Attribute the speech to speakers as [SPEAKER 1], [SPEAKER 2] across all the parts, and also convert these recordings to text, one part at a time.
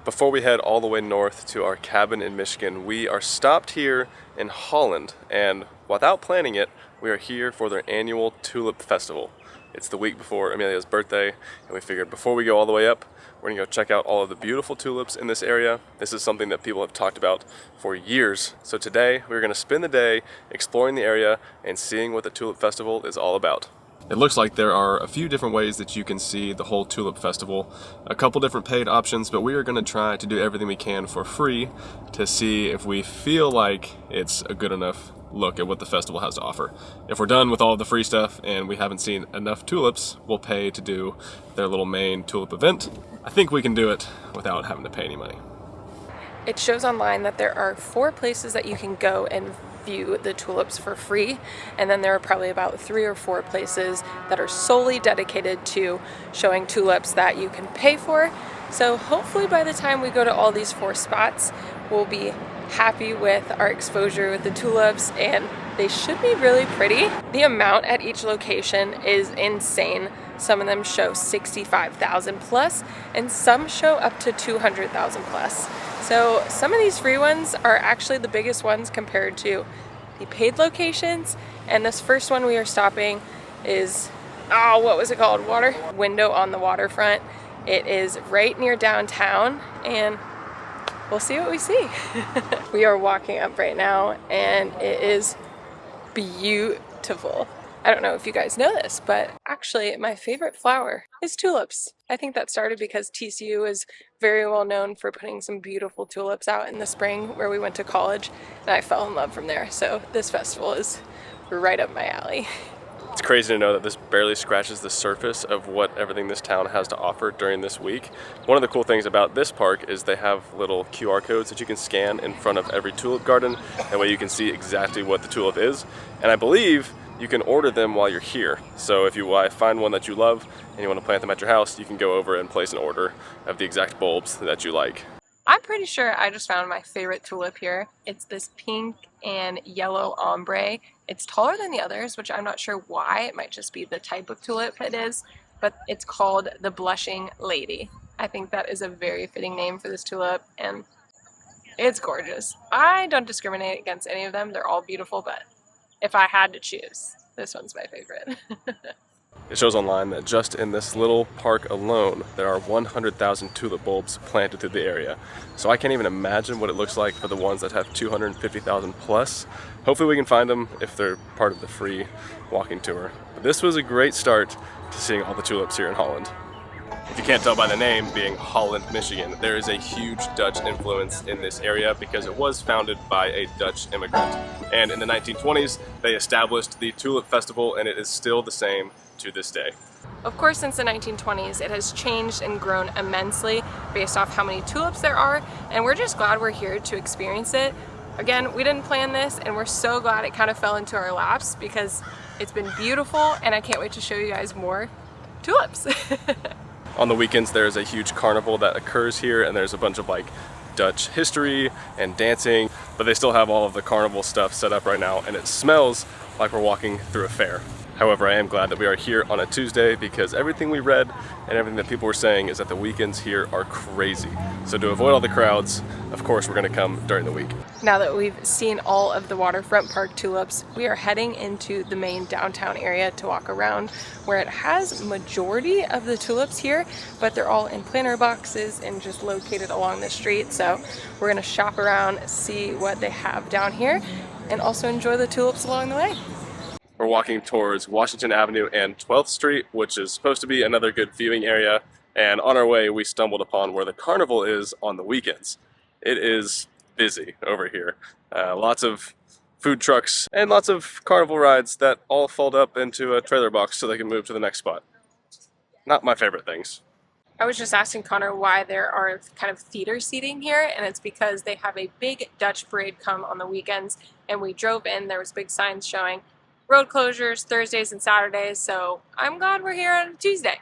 [SPEAKER 1] Before we head all the way north to our cabin in Michigan, we are stopped here in Holland, and without planning it, we are here for their annual Tulip Festival. It's the week before Amelia's birthday, and we figured before we go all the way up, we're gonna go check out all of the beautiful tulips in this area. This is something that people have talked about for years. So today, we're gonna spend the day exploring the area and seeing what the Tulip Festival is all about. It looks like there are a few different ways that you can see the whole Tulip Festival. A couple different paid options, but we are going to try to do everything we can for free to see if we feel like it's a good enough look at what the festival has to offer. If we're done with all of the free stuff and we haven't seen enough tulips, we'll pay to do their little main tulip event. I think we can do it without having to pay any money.
[SPEAKER 2] It shows online that there are 4 places that you can go and view the tulips for free, and then there are probably about 3 or 4 places that are solely dedicated to showing tulips that you can pay for. So hopefully by the time we go to all these 4 spots, we'll be happy with our exposure with the tulips, and they should be really pretty. The amount at each location is insane. Some of them show 65,000 plus, and some show up to 200,000 plus. So some of these free ones are actually the biggest ones compared to the paid locations. And this first one we are stopping is, what was it called? Window on the waterfront. It is right near downtown, and we'll see what we see. We are walking up right now, and it is beautiful. I don't know if you guys know this, but actually my favorite flower is tulips. I think that started because TCU is very well known for putting some beautiful tulips out in the spring where we went to college, and I fell in love from there. So this festival is right up my alley.
[SPEAKER 1] It's crazy to know that this barely scratches the surface of what everything this town has to offer during this week. One of the cool things about this park is they have little QR codes that you can scan in front of every tulip garden. That way you can see exactly what the tulip is. And I believe you can order them while you're here. So if you find one that you love and you want to plant them at your house, you can go over and place an order of the exact bulbs that you like.
[SPEAKER 2] I'm pretty sure I just found my favorite tulip here. It's this pink and yellow ombre. It's taller than the others, which I'm not sure why. It might just be the type of tulip it is, but it's called the Blushing Lady. I think that is a very fitting name for this tulip, and it's gorgeous. I don't discriminate against any of them. They're all beautiful, but if I had to choose, this one's my favorite.
[SPEAKER 1] It shows online that just in this little park alone, there are 100,000 tulip bulbs planted through the area. So I can't even imagine what it looks like for the ones that have 250,000 plus. Hopefully we can find them if they're part of the free walking tour. But this was a great start to seeing all the tulips here in Holland. If you can't tell by the name being Holland, Michigan, there is a huge Dutch influence in this area because it was founded by a Dutch immigrant. And in the 1920s, they established the Tulip Festival, and it is still the same to this day.
[SPEAKER 2] Of course, since the 1920s, it has changed and grown immensely based off how many tulips there are, and we're just glad we're here to experience it. Again, we didn't plan this, and we're so glad it kind of fell into our laps because it's been beautiful, and I can't wait to show you guys more tulips.
[SPEAKER 1] On the weekends, there's a huge carnival that occurs here, and there's a bunch of Dutch history and dancing, but they still have all of the carnival stuff set up right now, and it smells like we're walking through a fair. However, I am glad that we are here on a Tuesday because everything we read and everything that people were saying is that the weekends here are crazy. So to avoid all the crowds, of course, we're gonna come during the week.
[SPEAKER 2] Now that we've seen all of the waterfront park tulips, we are heading into the main downtown area to walk around where it has majority of the tulips here, but they're all in planter boxes and just located along the street. So we're gonna shop around, see what they have down here, and also enjoy the tulips along the way.
[SPEAKER 1] We're walking towards Washington Avenue and 12th Street, which is supposed to be another good viewing area. And on our way, we stumbled upon where the carnival is on the weekends. It is busy over here. Lots of food trucks and lots of carnival rides that all fold up into a trailer box so they can move to the next spot. Not my favorite things.
[SPEAKER 2] I was just asking Connor why there are kind of theater seating here, and it's because they have a big Dutch parade come on the weekends, and we drove in, there was big signs showing road closures Thursdays and Saturdays, so I'm glad we're here on Tuesday.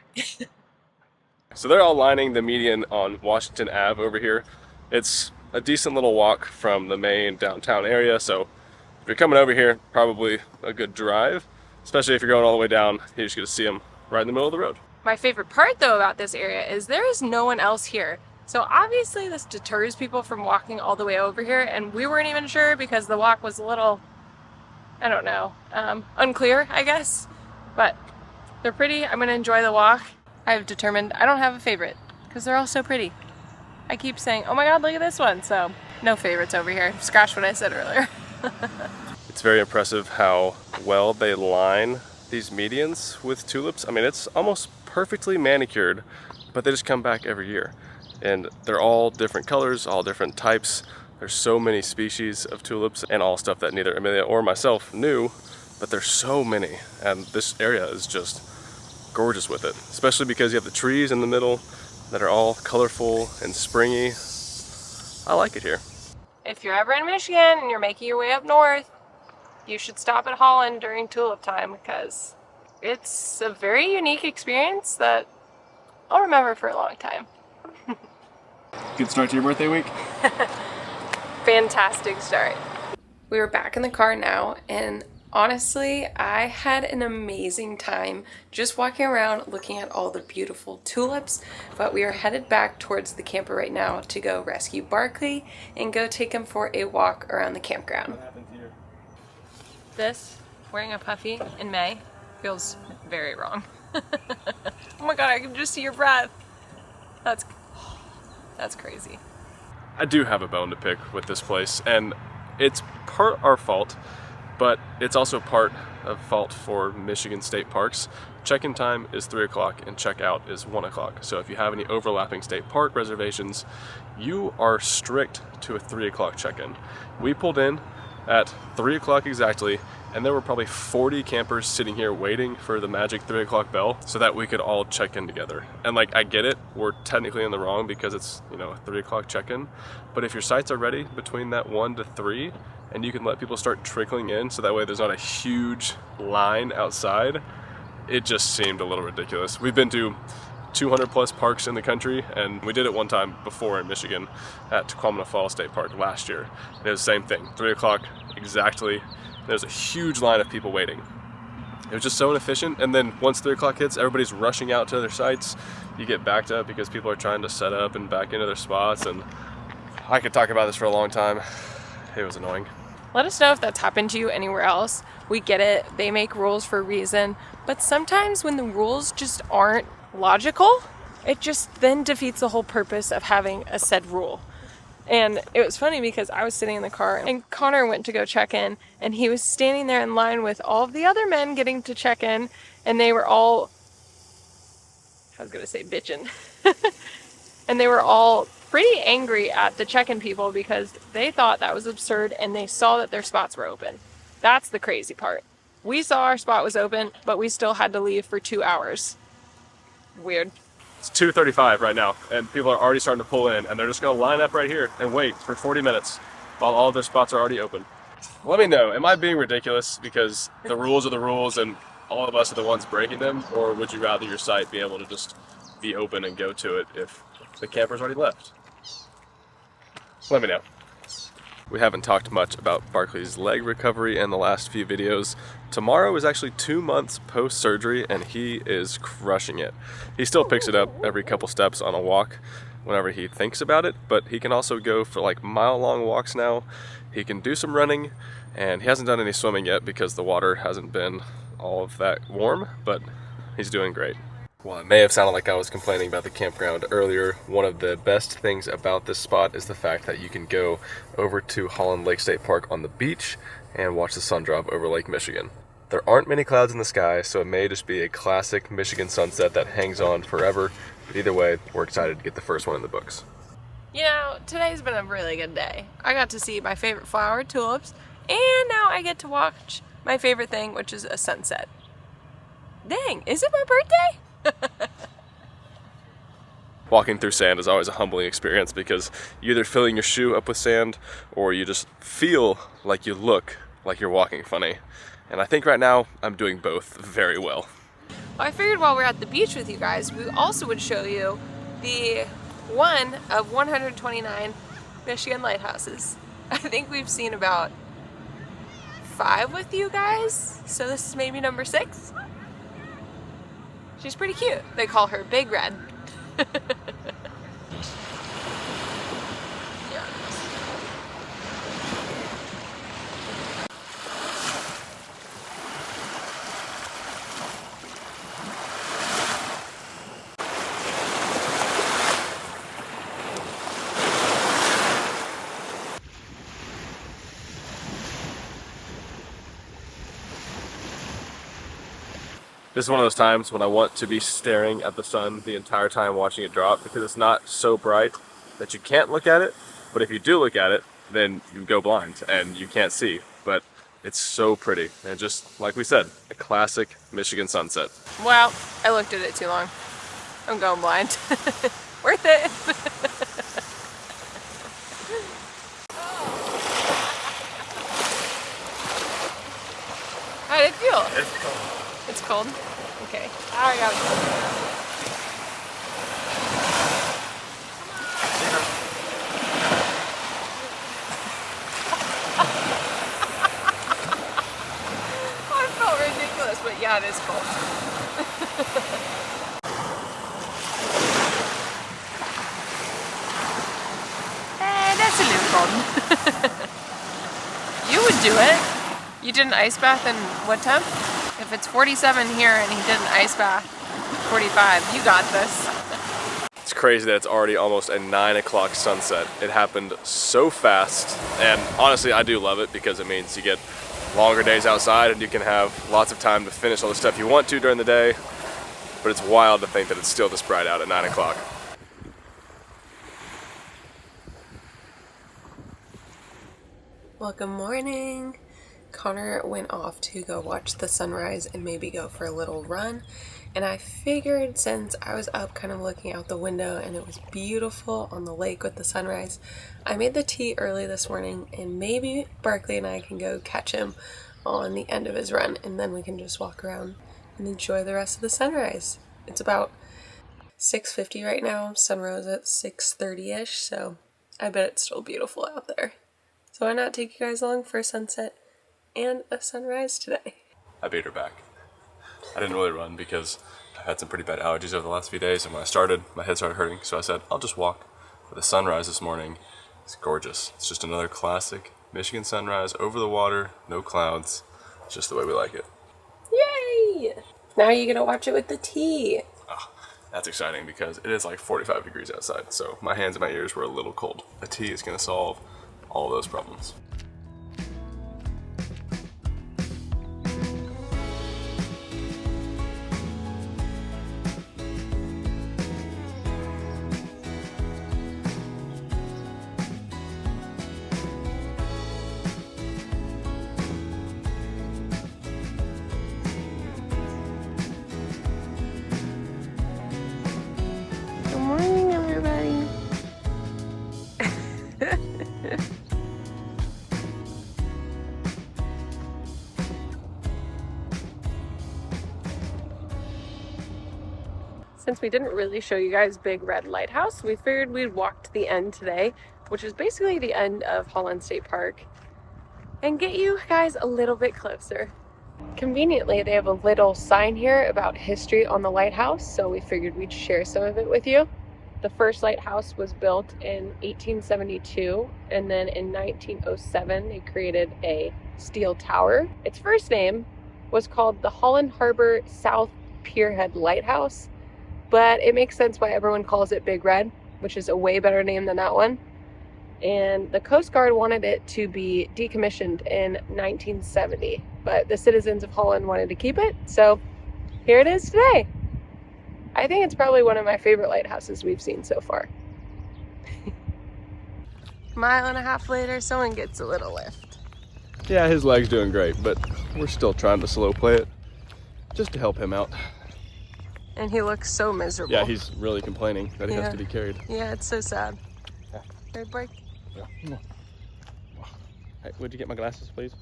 [SPEAKER 1] So they're all lining the median on Washington Ave over here. It's a decent little walk from the main downtown area, so if you're coming over here, probably a good drive, especially if you're going all the way down. You just get to see them right in the middle of the road.
[SPEAKER 2] My favorite part though about this area is there is no one else here. So obviously this deters people from walking all the way over here, and we weren't even sure because the walk was a little, I don't know, unclear, I guess. But they're pretty. I'm gonna enjoy the walk. I've determined I don't have a favorite because they're all so pretty. I keep saying, oh my god, look at this one. So no favorites over here. Scratch what I said earlier.
[SPEAKER 1] It's very impressive how well they line these medians with tulips. I mean, it's almost perfectly manicured, but they just come back every year. And they're all different colors, all different types. There's so many species of tulips and all stuff that neither Amelia or myself knew, but there's so many. And this area is just gorgeous with it, especially because you have the trees in the middle that are all colorful and springy. I like it here.
[SPEAKER 2] If you're ever in Michigan and you're making your way up north, you should stop at Holland during tulip time because it's a very unique experience that I'll remember for a long time.
[SPEAKER 1] Good start to your birthday week?
[SPEAKER 2] Fantastic start. We are back in the car now, and honestly, I had an amazing time just walking around looking at all the beautiful tulips, but we are headed back towards the camper right now to go rescue Barkley and go take him for a walk around the campground.
[SPEAKER 1] What happened here?
[SPEAKER 2] This, wearing a puffy in May, feels very wrong. Oh my god, I can just see your breath. That's crazy.
[SPEAKER 1] I do have a bone to pick with this place, and it's part our fault, but it's also part of fault for Michigan state parks. Check-in time is 3 o'clock and check-out is 1 o'clock. So if you have any overlapping state park reservations, you are strict to a 3 o'clock check-in. We pulled in at 3 o'clock exactly, and there were probably 40 campers sitting here waiting for the magic 3 o'clock bell so that we could all check in together. And like, I get it, we're technically in the wrong because it's, you know, a 3 o'clock check-in, but if your sites are ready between that 1 to 3, and you can let people start trickling in so that way there's not a huge line outside, it just seemed a little ridiculous. We've been to 200 plus parks in the country, and we did it one time before in Michigan at Tuquamana Falls State Park last year. It was the same thing, 3 o'clock exactly. There's a huge line of people waiting. It was just so inefficient, and then once 3 o'clock hits, everybody's rushing out to their sites. You get backed up because people are trying to set up and back into their spots, and I could talk about this for a long time. It was annoying.
[SPEAKER 2] Let us know if that's happened to you anywhere else. We get it, they make rules for a reason, but sometimes when the rules just aren't logical, it just then defeats the whole purpose of having a said rule. And it was funny because I was sitting in the car and Connor went to go check in, and he was standing there in line with all of the other men getting to check in, and they were all, I was gonna say bitching, and they were all pretty angry at the check-in people because they thought that was absurd and they saw that their spots were open. That's the crazy part. We saw our spot was open, but we still had to leave for 2 hours. Weird.
[SPEAKER 1] It's 2:35 right now, and people are already starting to pull in, and they're just gonna line up right here and wait for 40 minutes while all of their spots are already open. Let me know, am I being ridiculous because the rules are the rules and all of us are the ones breaking them, or would you rather your site be able to just be open and go to it if the camper's already left? Let me know. We haven't talked much about Barkley's leg recovery in the last few videos. Tomorrow is actually 2 months post-surgery, and he is crushing it. He still picks it up every couple steps on a walk whenever he thinks about it, but he can also go for like mile-long walks now. He can do some running, and he hasn't done any swimming yet because the water hasn't been all of that warm, but he's doing great. While it may have sounded like I was complaining about the campground earlier, one of the best things about this spot is the fact that you can go over to Holland Lake State Park on the beach and watch the sun drop over Lake Michigan. There aren't many clouds in the sky, so it may just be a classic Michigan sunset that hangs on forever, but either way, we're excited to get the first one in the books.
[SPEAKER 2] You know, today's been a really good day. I got to see my favorite flower, tulips, and now I get to watch my favorite thing, which is a sunset. Dang, is it my birthday?
[SPEAKER 1] Walking through sand is always a humbling experience because you're either filling your shoe up with sand or you just feel like you look like you're walking funny. And I think right now I'm doing both very well.
[SPEAKER 2] I figured while we're at the beach with you guys, we also would show you the one of 129 Michigan lighthouses. I think we've seen about 5 with you guys, so this is maybe number 6. She's pretty cute. They call her Big Red.
[SPEAKER 1] This is one of those times when I want to be staring at the sun the entire time watching it drop, because it's not so bright that you can't look at it, but if you do look at it, then you go blind and you can't see. But it's so pretty, and just like we said, a classic Michigan sunset.
[SPEAKER 2] Well, I looked at it too long. I'm going blind. Worth it. How did it feel?
[SPEAKER 1] It's cold.
[SPEAKER 2] It's cold? Okay. I gotta go. I felt ridiculous, but yeah, it is cold. That's a little cold. You would do it. You did an ice bath in what temp? If it's 47 here and he did an ice bath 45, you got this.
[SPEAKER 1] It's crazy that it's already almost a 9 o'clock sunset. It happened so fast, and honestly I do love it because it means you get longer days outside and you can have lots of time to finish all the stuff you want to during the day, but it's wild to think that it's still this bright out at 9 o'clock.
[SPEAKER 2] Well, good morning. Connor went off to go watch the sunrise and maybe go for a little run. And I figured since I was up kind of looking out the window and it was beautiful on the lake with the sunrise, I made the tea early this morning and maybe Barkley and I can go catch him on the end of his run and then we can just walk around and enjoy the rest of the sunrise. It's about 6:50 right now. Sun rose at 6:30ish, so I bet it's still beautiful out there. So why not take you guys along for a sunset and a sunrise today?
[SPEAKER 1] I beat her back. I didn't really run because I've had some pretty bad allergies over the last few days, and when I started, my head started hurting, so I said, I'll just walk. But the sunrise this morning is gorgeous. It's just another classic Michigan sunrise over the water, no clouds. It's just the way we like it.
[SPEAKER 2] Yay! Now you're gonna watch it with the tea.
[SPEAKER 1] Oh, that's exciting because it is like 45 degrees outside, so my hands and my ears were a little cold. The tea is gonna solve all those problems.
[SPEAKER 2] Good morning, everybody. Since we didn't really show you guys Big Red Lighthouse, we figured we'd walk to the end today, which is basically the end of Holland State Park, and get you guys a little bit closer. Conveniently, they have a little sign here about history on the lighthouse, so we figured we'd share some of it with you. The first lighthouse was built in 1872, and then in 1907 they created a steel tower. Its first name was called the Holland Harbor South Pierhead Lighthouse, but it makes sense why everyone calls it Big Red, which is a way better name than that one. And the Coast Guard wanted it to be decommissioned in 1970, but the citizens of Holland wanted to keep it, so here it is today. I think it's probably one of my favorite lighthouses we've seen so far. Mile and a half later, someone gets a little lift.
[SPEAKER 1] Yeah, his leg's doing great, but we're still trying to slow play it just to help him out.
[SPEAKER 2] And he looks so miserable.
[SPEAKER 1] Yeah, he's really complaining that he has to be carried.
[SPEAKER 2] Yeah, it's so sad.
[SPEAKER 1] Yeah.
[SPEAKER 2] Right, break.
[SPEAKER 1] Yeah. Come on. Hey, would you get my glasses, please?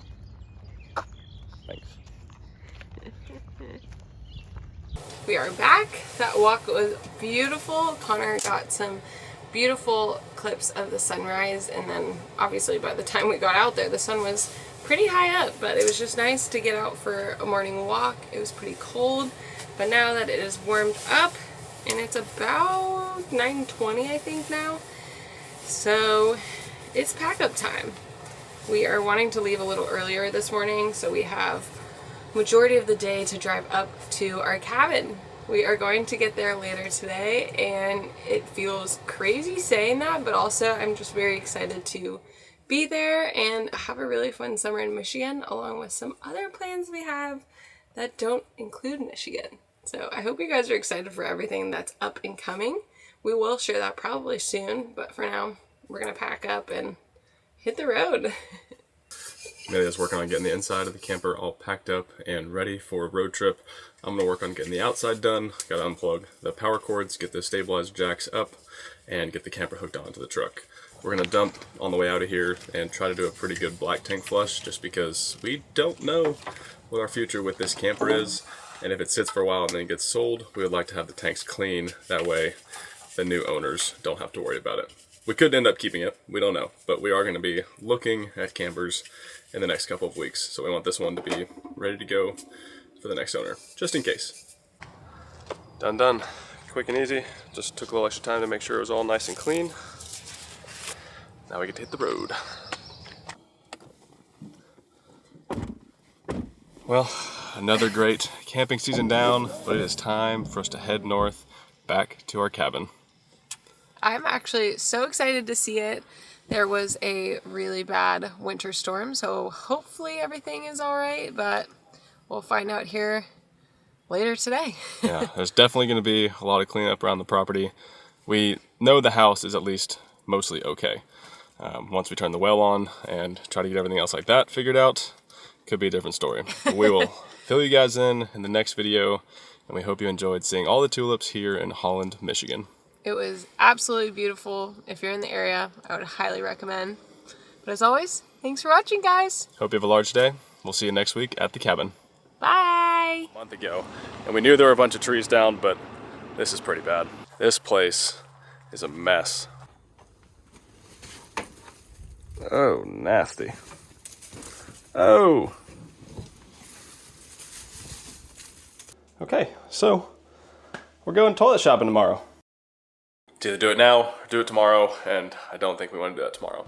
[SPEAKER 1] Thanks.
[SPEAKER 2] We are back. That walk was beautiful. Connor got some beautiful clips of the sunrise, and then obviously by the time we got out there the sun was pretty high up, but it was just nice to get out for a morning walk. It was pretty cold, but now that it is warmed up, and it's about 9:20 I think now, so it's pack up time. We are wanting to leave a little earlier this morning, so we have majority of the day to drive up to our cabin. We are going to get there later today, and it feels crazy saying that, but also I'm just very excited to be there and have a really fun summer in Michigan, along with some other plans we have that don't include Michigan. So I hope you guys are excited for everything that's up and coming. We will share that probably soon, but for now, we're gonna pack up and hit the road.
[SPEAKER 1] Amelia's working on getting the inside of the camper all packed up and ready for a road trip. I'm gonna work on getting the outside done. Gotta unplug the power cords, get the stabilizer jacks up, and get the camper hooked onto the truck. We're gonna dump on the way out of here and try to do a pretty good black tank flush, just because we don't know what our future with this camper is. And if it sits for a while and then gets sold, we would like to have the tanks clean. That way the new owners don't have to worry about it. We could end up keeping it, we don't know, but we are going to be looking at campers in the next couple of weeks. So we want this one to be ready to go for the next owner, just in case. Done. Quick and easy. Just took a little extra time to make sure it was all nice and clean. Now we get to hit the road. Well, another great camping season down, but it is time for us to head north back to our cabin.
[SPEAKER 2] I'm actually so excited to see it. There was a really bad winter storm, so hopefully everything is all right, but we'll find out here later today.
[SPEAKER 1] Yeah, there's definitely going to be a lot of cleanup around the property. We know the house is at least mostly okay. Once we turn the well on and try to get everything else like that figured out, could be a different story. But we will fill you guys in the next video, and we hope you enjoyed seeing all the tulips here in Holland, Michigan.
[SPEAKER 2] It was absolutely beautiful. If you're in the area, I would highly recommend. But as always, thanks for watching, guys.
[SPEAKER 1] Hope you have a large day. We'll see you next week at the cabin.
[SPEAKER 2] Bye.
[SPEAKER 1] A month ago, and we knew there were a bunch of trees down, but this is pretty bad. This place is a mess. Oh, nasty. Oh. Okay, so we're going toilet shopping tomorrow. It's either do it now or do it tomorrow, and I don't think we want to do that tomorrow.